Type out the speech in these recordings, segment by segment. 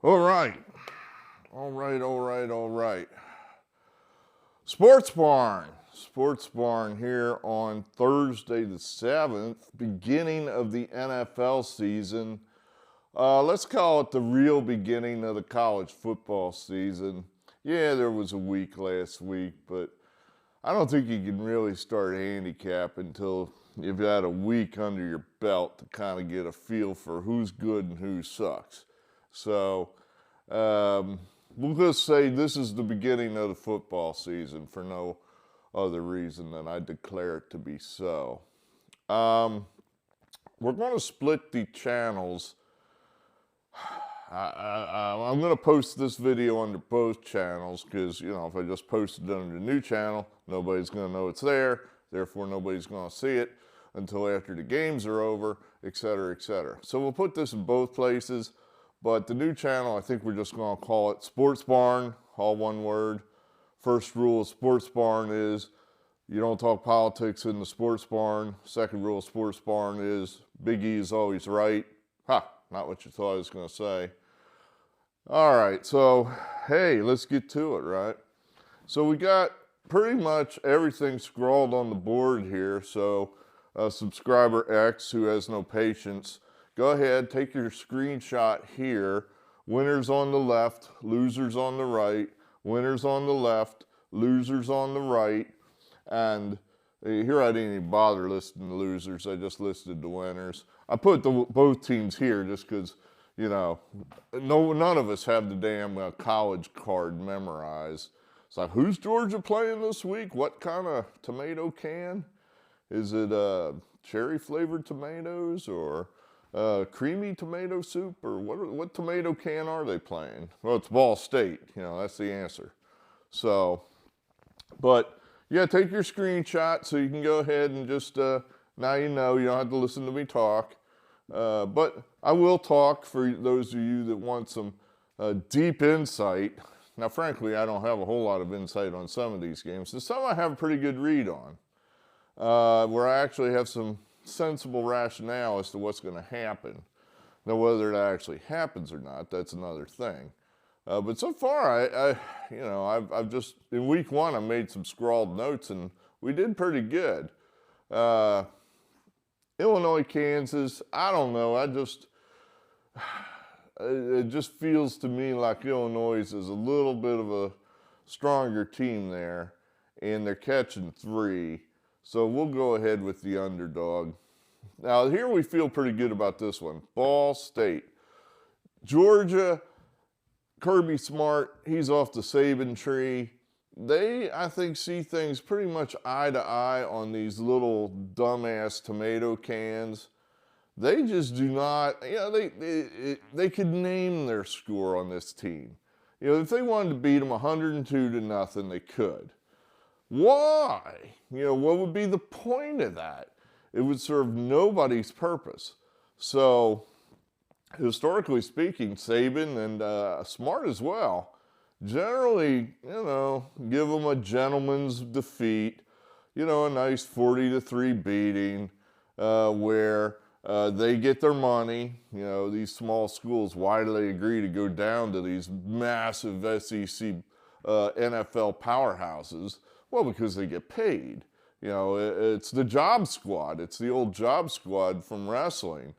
All right. All right. SportsBarn. SportsBarn here on Thursday the 7th, beginning of the NFL season. Let's call it the real beginning of the college football season. Yeah, there was a week last week, but I don't think you can really start handicap until you've had a week under your belt to kind of get a feel for who's good and who sucks. So we'll just say this is the beginning of the football season for no other reason than I declare it to be so. We're going to split the channels. I'm going to post this video under both channels because, if I just posted it under the new channel, nobody's going to know it's there. Therefore, nobody's going to see it until after the games are over, etc., etc. So we'll put this in both places. But the new channel, I think we're just going to call it SportsBarn, all one word. First rule of SportsBarn is you don't talk politics in the SportsBarn. Second rule of SportsBarn is Big E is always right. Ha, not what you thought I was going to say. All right, so, hey, let's get to it, right? So we got pretty much everything scrawled on the board here. So subscriber X, who has no patience, go ahead, take your screenshot here. Winners on the left, losers on the right. Winners on the left, losers on the right. And here I didn't even bother listing the losers. I just listed the winners. I put both teams here just because, none of us have the damn college card memorized. It's like, who's Georgia playing this week? What kind of tomato can? Is it cherry-flavored tomatoes or creamy tomato soup, or what tomato can are they playing? Well, it's Ball State, that's the answer. So, but yeah, take your screenshot so you can go ahead and just, now you don't have to listen to me talk. But I will talk for those of you that want some deep insight. Now, frankly, I don't have a whole lot of insight on some of these games, and some I have a pretty good read on, where I actually have some sensible rationale as to what's going to happen. Now, whether that actually happens or not, that's another thing. But so far, I've just, in week one, I made some scrawled notes, and we did pretty good. Illinois, Kansas, I don't know. It just feels to me like Illinois is a little bit of a stronger team there, and they're catching 3. So we'll go ahead with the underdog. Now, here we feel pretty good about this one. Ball State. Georgia, Kirby Smart, he's off the Saban tree. They, I think, see things pretty much eye to eye on these little dumbass tomato cans. They just do not, they could name their score on this team. If they wanted to beat them 102-0, they could. Why? What would be the point of that? It would serve nobody's purpose. So, historically speaking, Saban and Smart as well, generally, give them a gentleman's defeat, a nice 40-3 beating, where they get their money. These small schools, why do they agree to go down to these massive SEC NFL powerhouses? Well, because they get paid. It's the job squad. It's the old job squad from wrestling.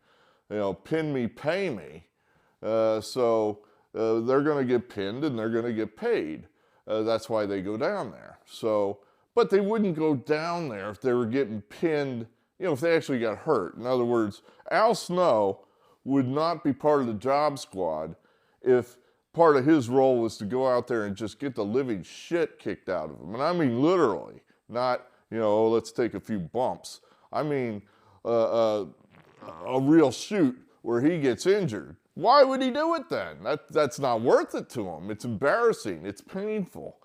Pin me, pay me. So they're going to get pinned and they're going to get paid. That's why they go down there. So, but they wouldn't go down there if they were getting pinned, if they actually got hurt. In other words, Al Snow would not be part of the job squad if part of his role was to go out there and just get the living shit kicked out of him. And I mean literally, not, let's take a few bumps. I mean a real shoot where he gets injured. Why would he do it then? That's not worth it to him. It's embarrassing. It's painful.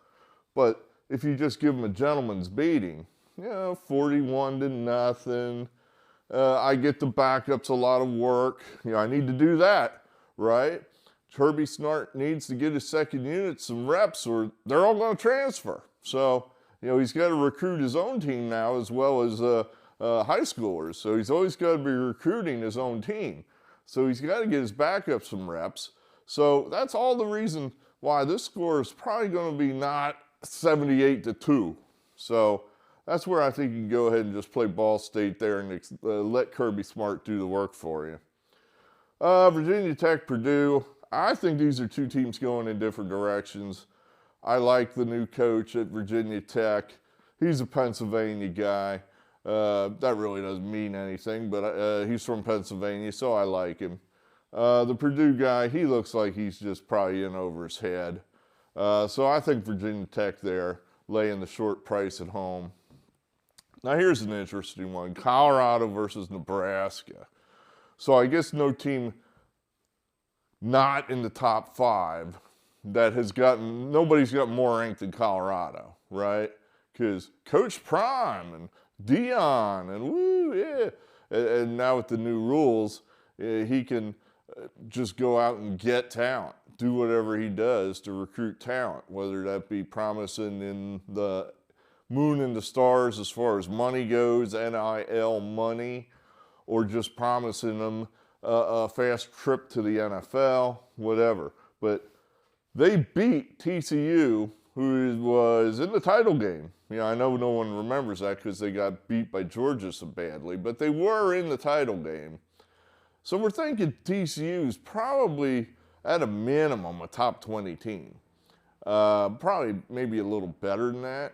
But if you just give him a gentleman's beating, 41-0, I get the backups a lot of work. I need to do that, right? Kirby Smart needs to get his second unit some reps or they're all going to transfer. So, he's got to recruit his own team now as well as high schoolers. So he's always got to be recruiting his own team. So he's got to get his backup some reps. So that's all the reason why this score is probably going to be not 78-2. So that's where I think you can go ahead and just play Ball State there and let Kirby Smart do the work for you. Virginia Tech, Purdue. I think these are two teams going in different directions. I like the new coach at Virginia Tech. He's a Pennsylvania guy. That really doesn't mean anything, but he's from Pennsylvania, so I like him. The Purdue guy, he looks like he's just probably in over his head. So I think Virginia Tech there, laying the short price at home. Now here's an interesting one. Colorado versus Nebraska. So I guess no team not in the top 5 that has gotten, nobody's got more ranked than Colorado, right? Because Coach Prime and Dion and woo, yeah. And now with the new rules, he can just go out and get talent, do whatever he does to recruit talent, whether that be promising in the moon and the stars as far as money goes, NIL money, or just promising them a fast trip to the NFL, whatever. But they beat TCU, who was in the title game. You know, I know no one remembers that because they got beat by Georgia so badly, but they were in the title game. So we're thinking TCU is probably, at a minimum, a top 20 team. Probably maybe a little better than that.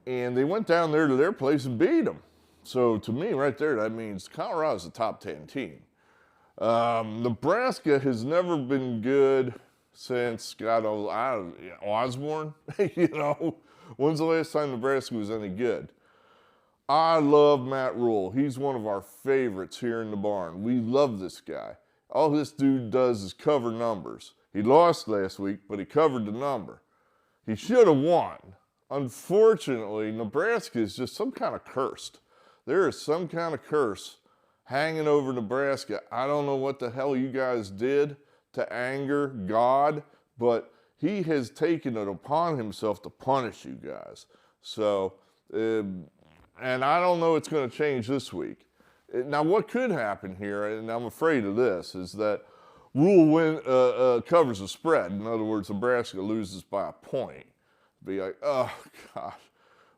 And they went down there to their place and beat them. So to me, right there, that means Colorado's a top 10 team. Nebraska has never been good since Scott Osborne. You know, when's the last time Nebraska was any good? I love Matt Rule. He's one of our favorites here in the barn. We love this guy. All this dude does is cover numbers. He lost last week, but he covered the number. He should have won. Unfortunately, Nebraska is just some kind of cursed. There is some kind of curse hanging over Nebraska. I don't know what the hell you guys did to anger God, but he has taken it upon himself to punish you guys. So, and I don't know it's going to change this week. Now, what could happen here, and I'm afraid of this, is that Rule covers the spread. In other words, Nebraska loses by a point. Be like, oh, gosh.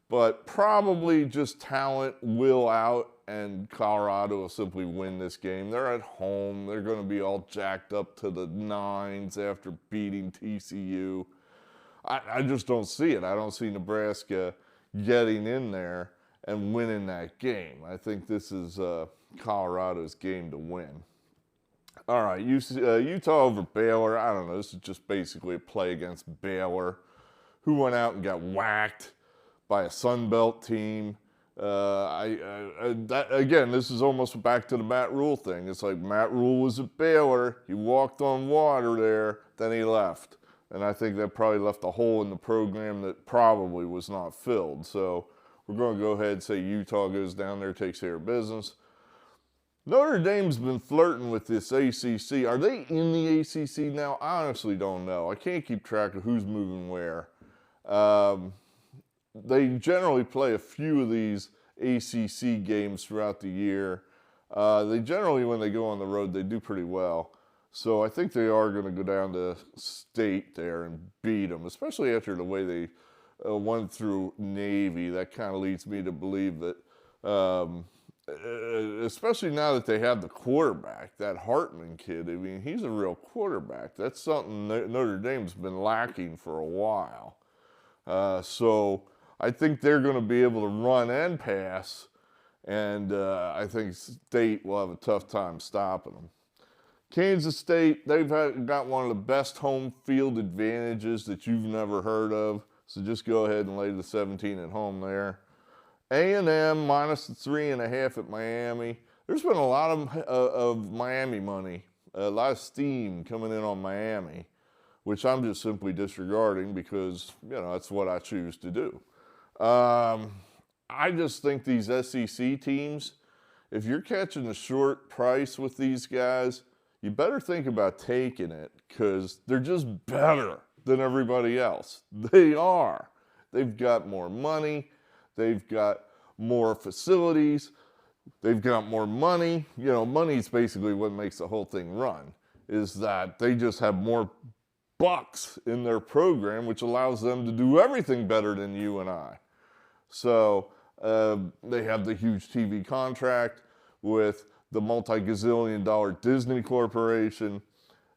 But probably just talent will out, and Colorado will simply win this game. They're at home. They're going to be all jacked up to the nines after beating TCU. I just don't see it. I don't see Nebraska getting in there and winning that game. I think this is Colorado's game to win. All right, Utah over Baylor. I don't know. This is just basically a play against Baylor, who went out and got whacked by a Sun Belt team. Again, this is almost back to the Matt Rule thing. It's like Matt Rule was at Baylor. He walked on water there, then he left. And I think that probably left a hole in the program that probably was not filled. So we're going to go ahead and say Utah goes down there, takes care of business. Notre Dame's been flirting with this ACC. Are they in the ACC now? I honestly don't know. I can't keep track of who's moving where. They generally play a few of these ACC games throughout the year. They generally, when they go on the road, they do pretty well. So I think they are going to go down to State there and beat them, especially after the way they went through Navy. That kind of leads me to believe that, especially now that they have the quarterback, that Hartman kid. I mean, he's a real quarterback. That's something Notre Dame's been lacking for a while. So I think they're going to be able to run and pass, and I think State will have a tough time stopping them. Kansas State, they've got one of the best home field advantages that you've never heard of, so just go ahead and lay the 17 at home there. A&M minus the 3.5 at Miami. There's been a lot of Miami money, a lot of steam coming in on Miami, which I'm just simply disregarding because, you know, that's what I choose to do. I just think these SEC teams, if you're catching a short price with these guys, you better think about taking it because they're just better than everybody else. They are. They've got more money. They've got more facilities. They've got more money. You know, money is basically what makes the whole thing run. is that they just have more bucks in their program, which allows them to do everything better than you and I. So they have the huge TV contract with the multi-gazillion dollar Disney Corporation.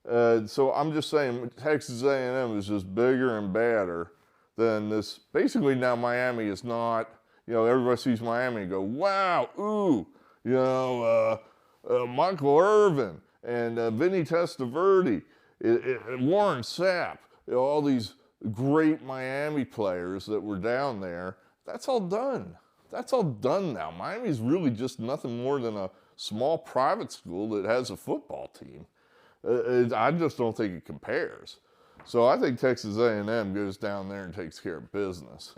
So I'm just saying Texas A&M is just bigger and badder than this. Basically now Miami is not, everybody sees Miami and go, wow, ooh, Michael Irvin and Vinny Testaverde, Warren Sapp, all these great Miami players that were down there. That's all done. That's all done now. Miami's really just nothing more than a small private school that has a football team. I just don't think it compares. So I think Texas A&M goes down there and takes care of business.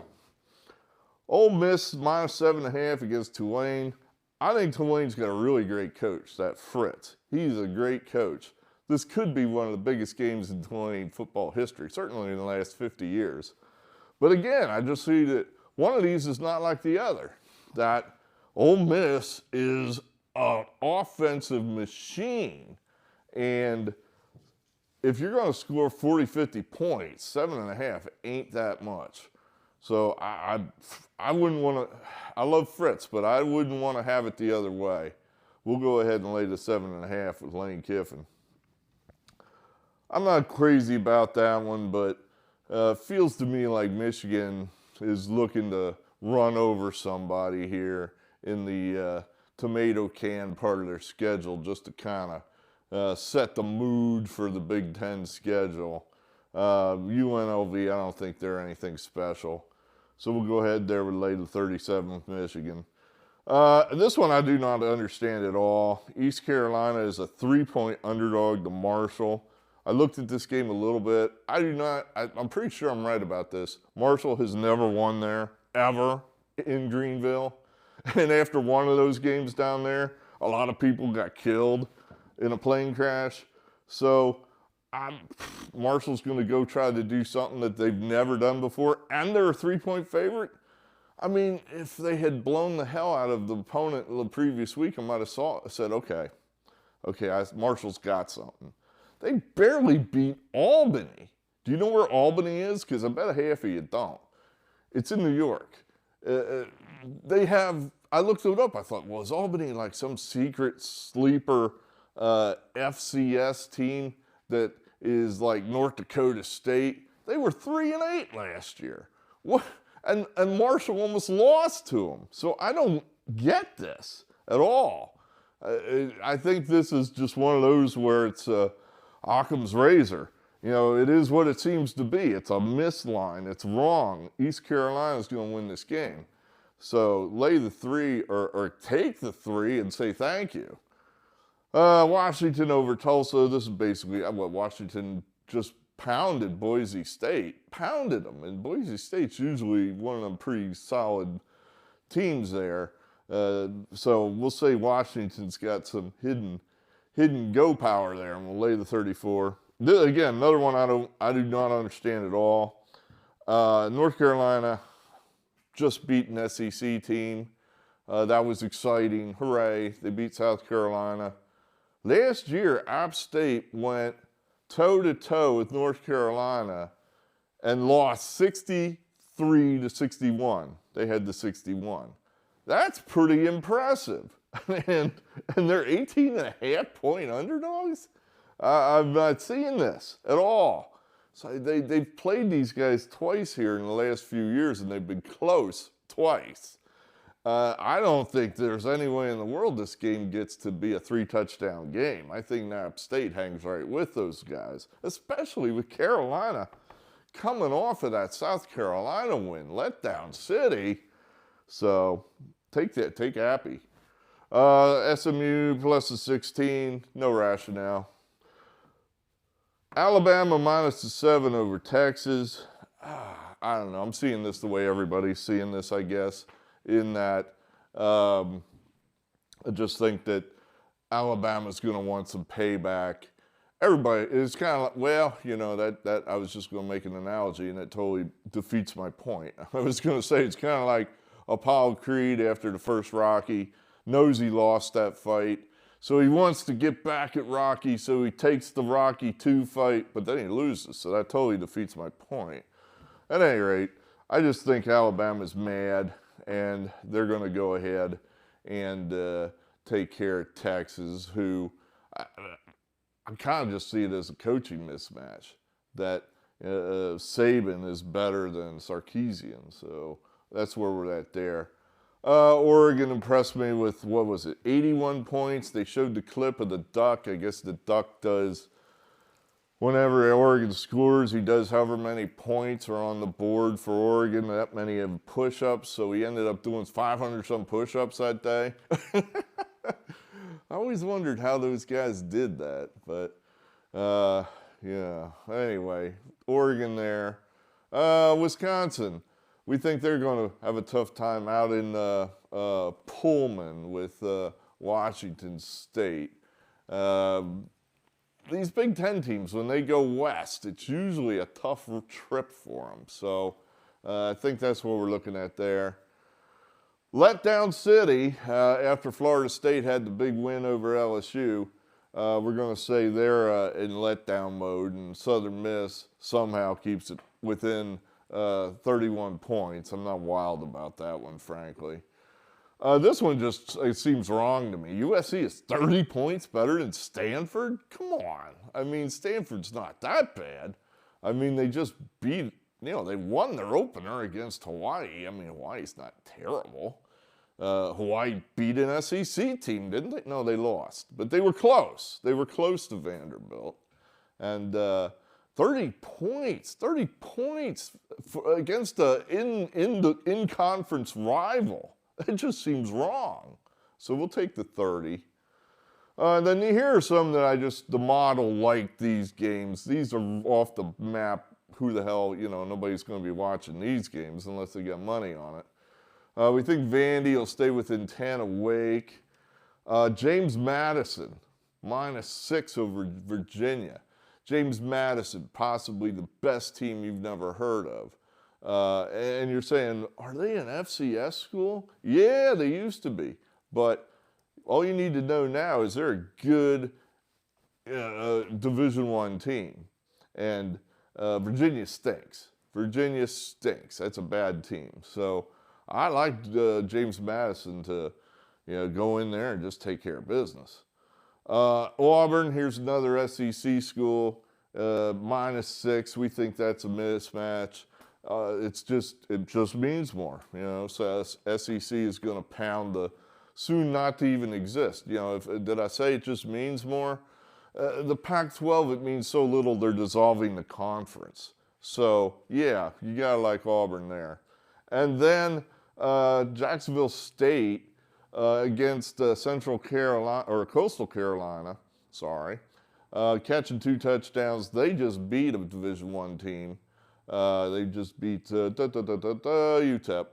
Ole Miss -7.5 against Tulane. I think Tulane's got a really great coach, that Fritz. He's a great coach. This could be one of the biggest games in Tulane football history, certainly in the last 50 years. But again, I just see that one of these is not like the other. That Ole Miss is an offensive machine. And if you're going to score 40, 50 points, 7.5 ain't that much. So I wouldn't want to, I love Fritz, but I wouldn't want to have it the other way. We'll go ahead and lay the 7.5 with Lane Kiffin. I'm not crazy about that one, but feels to me like Michigan is looking to run over somebody here in the tomato can part of their schedule just to kind of set the mood for the Big Ten schedule. UNLV, I don't think they're anything special. So we'll go ahead there with lay the 37 with Michigan. This one I do not understand at all. East Carolina is a 3-point underdog to Marshall. I looked at this game a little bit. I'm pretty sure I'm right about this. Marshall has never won there, ever, in Greenville. And after one of those games down there, a lot of people got killed in a plane crash. So Marshall's going to go try to do something that they've never done before, and they're a 3-point favorite. I mean, if they had blown the hell out of the opponent the previous week, I might have said, okay, Marshall's got something. They barely beat Albany. Do you know where Albany is? Because I bet half of you don't. It's in New York. I looked it up. I thought, well, is Albany like some secret sleeper FCS team that is like North Dakota State? They were 3-8 last year. What? And Marshall almost lost to them. So I don't get this at all. I think this is just one of those where it's Occam's razor. It is what it seems to be. It's a misline. It's wrong. East Carolina's going to win this game. So lay the 3 or take the 3 and say thank you. Washington over Tulsa. This is basically what Washington just pounded Boise State. Pounded them. And Boise State's usually one of them pretty solid teams there. So we'll say Washington's got some hidden go power there, and we'll lay the 34. Again, another one I do not understand at all. North Carolina just beat an SEC team. That was exciting. Hooray. They beat South Carolina. Last year, App State went toe-to-toe with North Carolina and lost 63-61. They had the 61. That's pretty impressive. And they're 18.5-point underdogs? I'm not seeing this at all. So they've played these guys twice here in the last few years, and they've been close twice. I don't think there's any way in the world this game gets to be a 3-touchdown game. I think App State hangs right with those guys, especially with Carolina coming off of that South Carolina win, letdown city. So take that, take Appy. SMU plus the 16, no rationale. Alabama minus the 7 over Texas. I don't know. I'm seeing this the way everybody's seeing this, I guess, in that I just think that Alabama's going to want some payback. Everybody, it's kind of like, well, that I was just going to make an analogy, and it totally defeats my point. I was going to say it's kind of like Apollo Creed after the first Rocky. Knows he lost that fight, So he wants to get back at Rocky, so he takes the Rocky 2 fight, but then he loses, so that totally defeats my point. At any rate, I just think Alabama's mad, and they're going to go ahead and take care of Texas, who I kind of just see it as a coaching mismatch, that Saban is better than Sarkisian, so that's where we're at there. Oregon impressed me with, 81 points. They showed the clip of the duck. I guess the duck does, whenever Oregon scores, he does however many points are on the board for Oregon, that many of push-ups, so he ended up doing 500-some push-ups that day. I always wondered how those guys did that, but yeah. Anyway, Oregon there. Wisconsin. We think they're going to have a tough time out in Pullman with Washington State. These Big Ten teams, when they go west, it's usually a tough trip for them. So I think that's what we're looking at there. Letdown City, after Florida State had the big win over LSU, we're going to say they're in letdown mode, and Southern Miss somehow keeps it within 31 points. I'm not wild about that one, frankly. This one just it seems wrong to me. USC is 30 points better than Stanford? Come on. I mean, Stanford's not that bad. I mean, they just beat, they won their opener against Hawaii. I mean, Hawaii's not terrible. Hawaii beat an SEC team, didn't they? No, they lost. But they were close. They were close to Vanderbilt. And 30 points against an in-conference rival. It just seems wrong. So we'll take the 30. Then here are some that the model liked these games. These are off the map. Who the hell, nobody's going to be watching these games unless they got money on it. We think Vandy will stay within 10 of Wake. James Madison, -6 over Virginia. James Madison, possibly the best team you've never heard of. And you're saying, are they an FCS school? Yeah, they used to be. But all you need to know now is they're a good Division I team. And Virginia stinks. Virginia stinks. That's a bad team. So I like James Madison to go in there and just take care of business. Auburn, here's another SEC school, -6. We think that's a mismatch. It just means more, So SEC is going to pound the soon not to even exist. Did I say it just means more? The Pac-12, it means so little they're dissolving the conference. So yeah, you gotta like Auburn there. And then Jacksonville State. Against Central Carolina, or Coastal Carolina, catching 2 touchdowns. They just beat a Division I team. They just beat UTEP.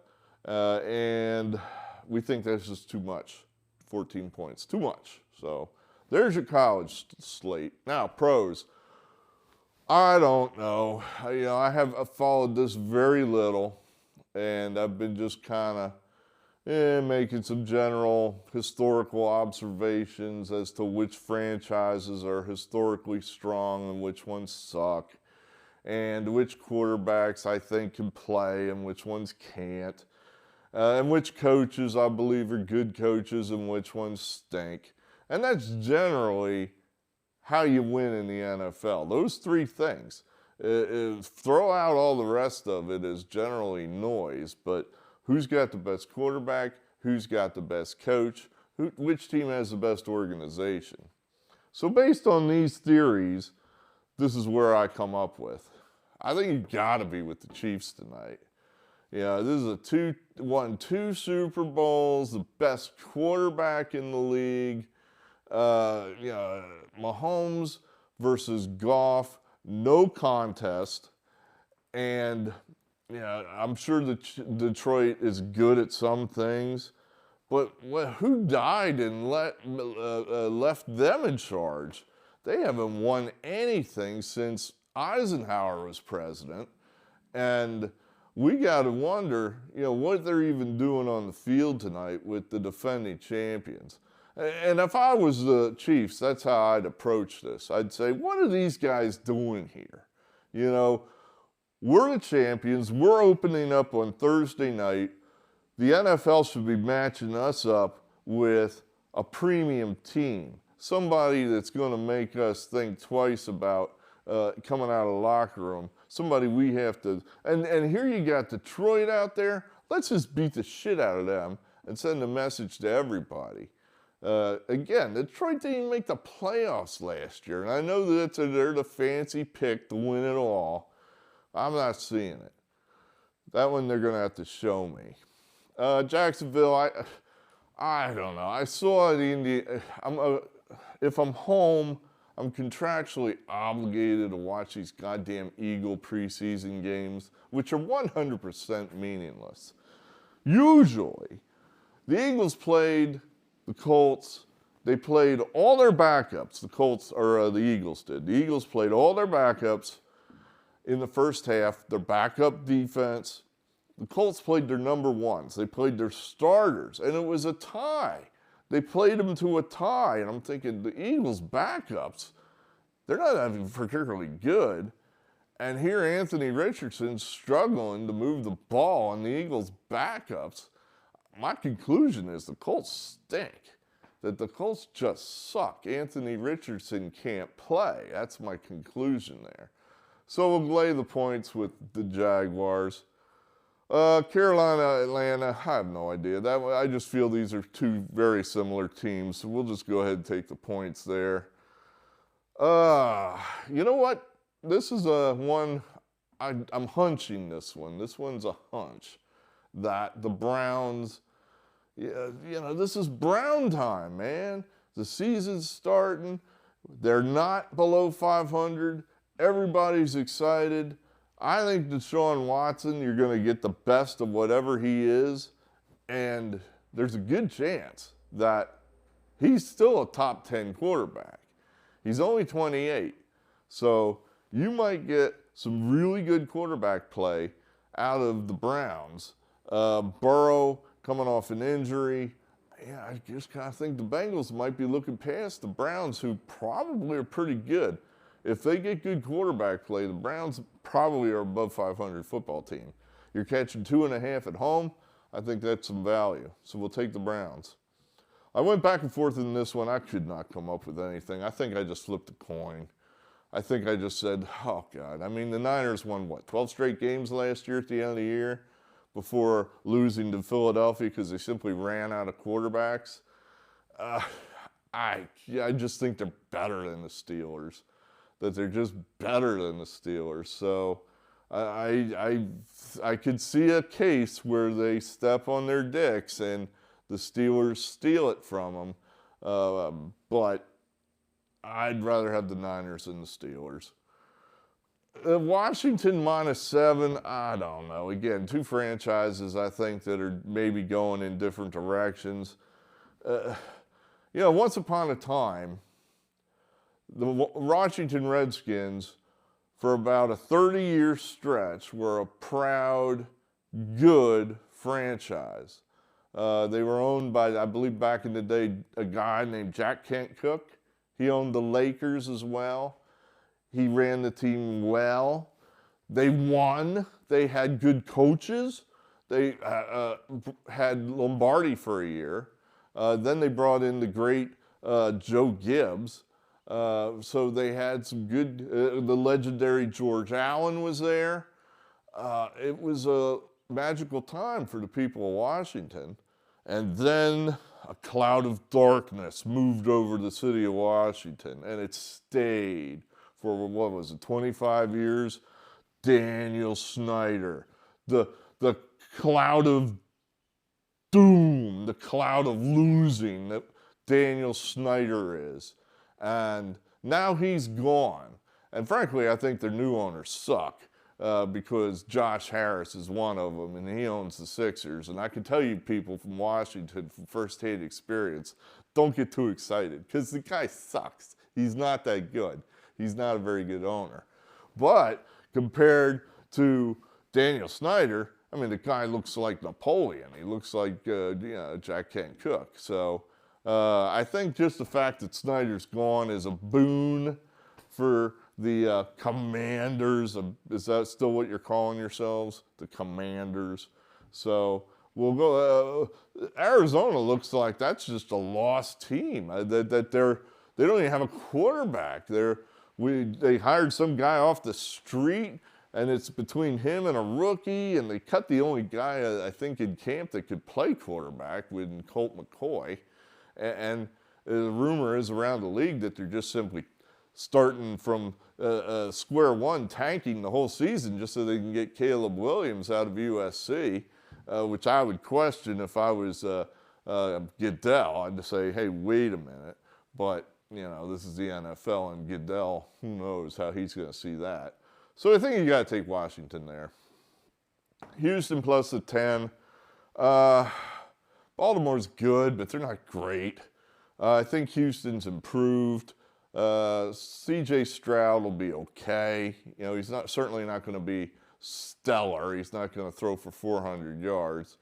And we think that's just too much. 14 points, too much. So there's your college slate. Now, pros. I don't know. I have followed this very little, and I've been just kind of making some general historical observations as to which franchises are historically strong and which ones suck, and which quarterbacks I think can play and which ones can't, and which coaches I believe are good coaches and which ones stink. And that's generally how you win in the NFL. Those 3 things. Throw out all the rest of it as generally noise, but who's got the best quarterback? Who's got the best coach? Which team has the best organization? So based on these theories, this is where I come up with. I think you've got to be with the Chiefs tonight. This is won 2 Super Bowls, the best quarterback in the league. Mahomes versus Goff, no contest. And I'm sure that Detroit is good at some things, but who died and left them in charge? They haven't won anything since Eisenhower was president, and we got to wonder, what they're even doing on the field tonight with the defending champions. And if I was the Chiefs, that's how I'd approach this. I'd say, what are these guys doing here? You know, we're the champions. We're opening up on Thursday night. The NFL should be matching us up with a premium team, somebody that's going to make us think twice about coming out of the locker room, somebody we have to, and here you got Detroit out there. Let's just beat the shit out of them and send a message to everybody. Again, Detroit didn't even make the playoffs last year, and I know that they're the fancy pick to win it all. I'm not seeing it. That one they're going to have to show me. Jacksonville, I don't know. I saw if I'm home, I'm contractually obligated to watch these goddamn Eagle preseason games, which are 100% meaningless. Usually, the Eagles played the Colts. They played all their backups. The Eagles did. The Eagles played all their backups in the first half, their backup defense. The Colts played their number ones. They played their starters, and it was a tie. They played them to a tie, and I'm thinking the Eagles' backups, they're not even particularly good. And here Anthony Richardson's struggling to move the ball on the Eagles' backups. My conclusion is the Colts stink, that the Colts just suck. Anthony Richardson can't play. That's my conclusion there. So we'll lay the points with the Jaguars. Carolina, Atlanta, I have no idea. I just feel these are two very similar teams, so we'll just go ahead and take the points there. You know what? This is one, I'm hunching this one. This one's a hunch that the Browns, this is Brown time, man. The season's starting. They're not below 500. Everybody's excited. I think Deshaun Watson, you're going to get the best of whatever he is, and there's a good chance that he's still a top 10 quarterback. He's only 28, so you might get some really good quarterback play out of the Browns. Burrow coming off an injury. Yeah, I just kind of think the Bengals might be looking past the Browns, who probably are pretty good. If they get good quarterback play, the Browns probably are above 500 football team. You're catching 2.5 at home. I think that's some value. So we'll take the Browns. I went back and forth in this one. I could not come up with anything. I think I just flipped a coin. I think I just said, oh, God. I mean, the Niners won, 12 straight games last year at the end of the year before losing to Philadelphia because they simply ran out of quarterbacks. I just think they're better than the Steelers. That they're just better than the Steelers. So I could see a case where they step on their dicks and the Steelers steal it from them. But I'd rather have the Niners than the Steelers. Washington -7, I don't know. Again, two franchises I think that are maybe going in different directions. Once upon a time, the Washington Redskins, for about a 30-year stretch, were a proud, good franchise. They were owned by, I believe back in the day, a guy named Jack Kent Cooke. He owned the Lakers as well. He ran the team well. They won. They had good coaches. They had Lombardi for a year. Then they brought in the great Joe Gibbs. So they had some good, the legendary George Allen was there. It was a magical time for the people of Washington. And then a cloud of darkness moved over the city of Washington, and it stayed for, 25 years? Daniel Snyder, the cloud of doom, the cloud of losing that Daniel Snyder is. And now he's gone. And frankly, I think their new owners suck because Josh Harris is one of them, and he owns the Sixers. And I can tell you people from Washington from first-hand experience, don't get too excited because the guy sucks. He's not that good. He's not a very good owner. But compared to Daniel Snyder, I mean, the guy looks like Napoleon. He looks like Jack Kent Cooke. So I think just the fact that Snyder's gone is a boon for the Commanders. Is that still what you're calling yourselves? The Commanders. So we'll go. Arizona looks like that's just a lost team. They don't even have a quarterback. They hired some guy off the street, and it's between him and a rookie, and they cut the only guy I think in camp that could play quarterback with Colt McCoy. And the rumor is around the league that they're just simply starting from square one, tanking the whole season just so they can get Caleb Williams out of USC, which I would question if I was Goodell. I'd say, hey, wait a minute. But, you know, this is the NFL, and Goodell, who knows how he's going to see that. So I think you got to take Washington there. Houston plus the 10. Baltimore's good, but they're not great. I think Houston's improved. C.J. Stroud will be okay. You know, he's certainly not going to be stellar. He's not going to throw for 400 yards.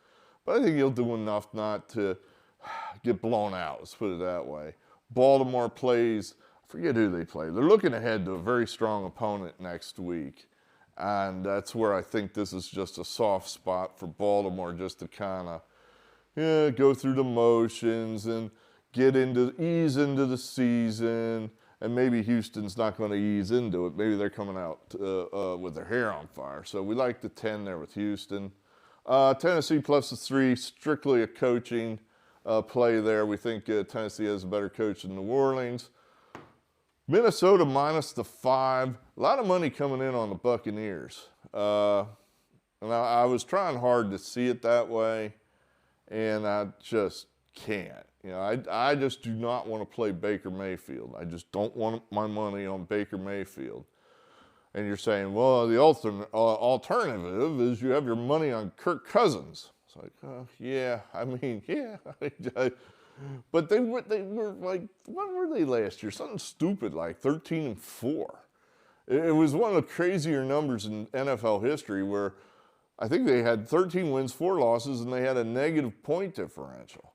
But I think he'll do enough not to get blown out, let's put it that way. Baltimore plays, I forget who they play. They're looking ahead to a very strong opponent next week. And that's where I think this is just a soft spot for Baltimore, just to kind of go through the motions and ease into the season. And maybe Houston's not going to ease into it. Maybe they're coming out with their hair on fire. So we like the 10 there with Houston. Tennessee plus the 3, strictly a coaching play there. We think Tennessee has a better coach than New Orleans. Minnesota minus the 5. A lot of money coming in on the Buccaneers. And I was trying hard to see it that way, and I just can't. You know, I just do not want to play Baker Mayfield. I just don't want my money on Baker Mayfield. And you're saying, well, the alternative is you have your money on Kirk Cousins. It's like, yeah, I mean, yeah. But they were like, what were they last year? Something stupid like 13-4. It was one of the crazier numbers in NFL history where I think they had 13 wins, 4 losses, and they had a negative point differential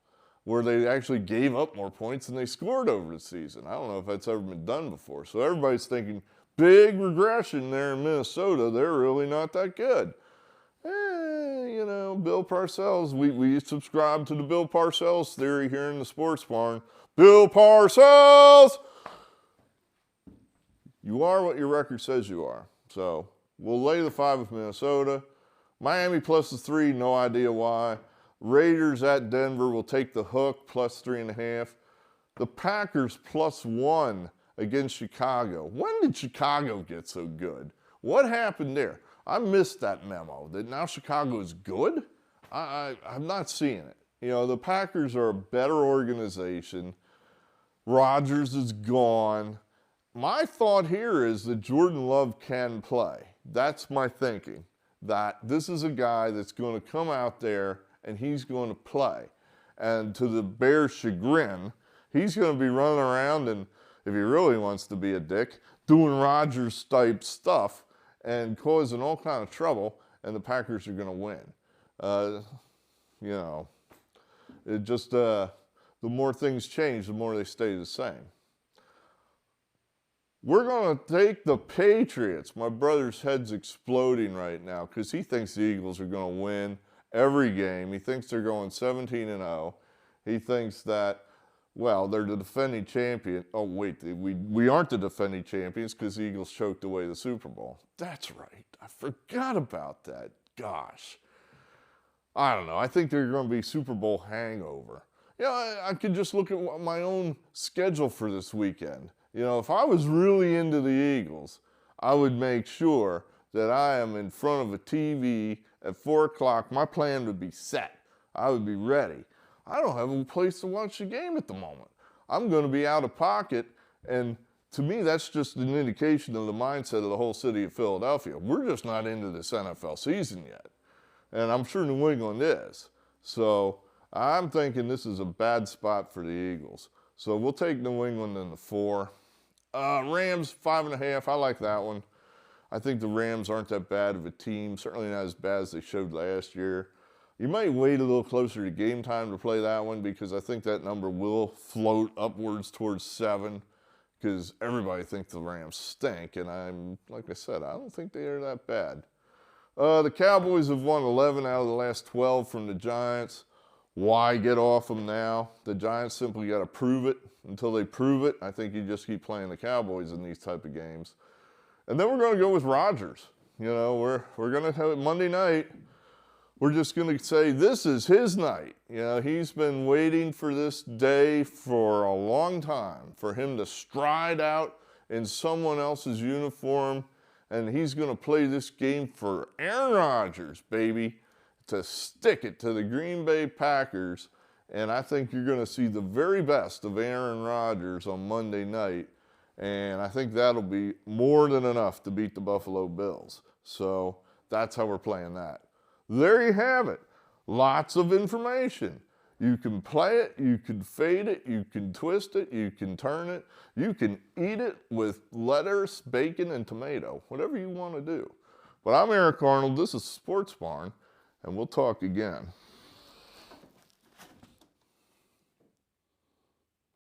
where they actually gave up more points than they scored over the season. I don't know if that's ever been done before. So everybody's thinking, big regression there in Minnesota. They're really not that good. You know, Bill Parcells, we subscribe to the Bill Parcells theory here in the Sports Barn. Bill Parcells! You are what your record says you are. So we'll lay the 5 with Minnesota. Miami plus the 3, no idea why. Raiders at Denver will take the hook, plus 3.5. The Packers plus 1 against Chicago. When did Chicago get so good? What happened there? I missed that memo that now Chicago is good. I'm not seeing it. You know, the Packers are a better organization. Rodgers is gone. My thought here is that Jordan Love can play. That's my thinking. That this is a guy that's going to come out there and he's going to play. And to the Bears' chagrin, he's going to be running around and, if he really wants to be a dick, doing Rodgers-type stuff and causing all kind of trouble, and the Packers are going to win. You know, it just, the more things change, the more they stay the same. We're going to take the Patriots. My brother's head's exploding right now because he thinks the Eagles are going to win every game. He thinks they're going 17-0. He thinks that, well, they're the defending champion. Oh, wait, we aren't the defending champions because the Eagles choked away the Super Bowl. That's right. I forgot about that. Gosh. I don't know. I think they're going to be Super Bowl hangover. You know, I could just look at my own schedule for this weekend. You know, if I was really into the Eagles, I would make sure that I am in front of a TV at 4 o'clock. My plan would be set. I would be ready. I don't have a place to watch the game at the moment. I'm going to be out of pocket, and to me, that's just an indication of the mindset of the whole city of Philadelphia. We're just not into this NFL season yet, and I'm sure New England is. So I'm thinking this is a bad spot for the Eagles. So we'll take New England in the 4. Rams, 5.5. I like that one. I think the Rams aren't that bad of a team. Certainly not as bad as they showed last year. You might wait a little closer to game time to play that one because I think that number will float upwards towards 7 because everybody thinks the Rams stink, and like I said, I don't think they are that bad. The Cowboys have won 11 out of the last 12 from the Giants. Why get off them now? The Giants simply got to prove it. Until they prove it, I think you just keep playing the Cowboys in these type of games. And then we're going to go with Rodgers. You know, we're going to have it Monday night. We're just going to say this is his night. You know, he's been waiting for this day for a long time, for him to stride out in someone else's uniform, and he's going to play this game for Aaron Rodgers, baby, to stick it to the Green Bay Packers. And I think you're going to see the very best of Aaron Rodgers on Monday night, and I think that'll be more than enough to beat the Buffalo Bills. So that's how we're playing that. There you have it. Lots of information. You can play it, you can fade it, you can twist it, you can turn it, you can eat it with lettuce, bacon, and tomato, whatever you want to do. But I'm Eric Arnold, this is Sports Barn, and we'll talk again.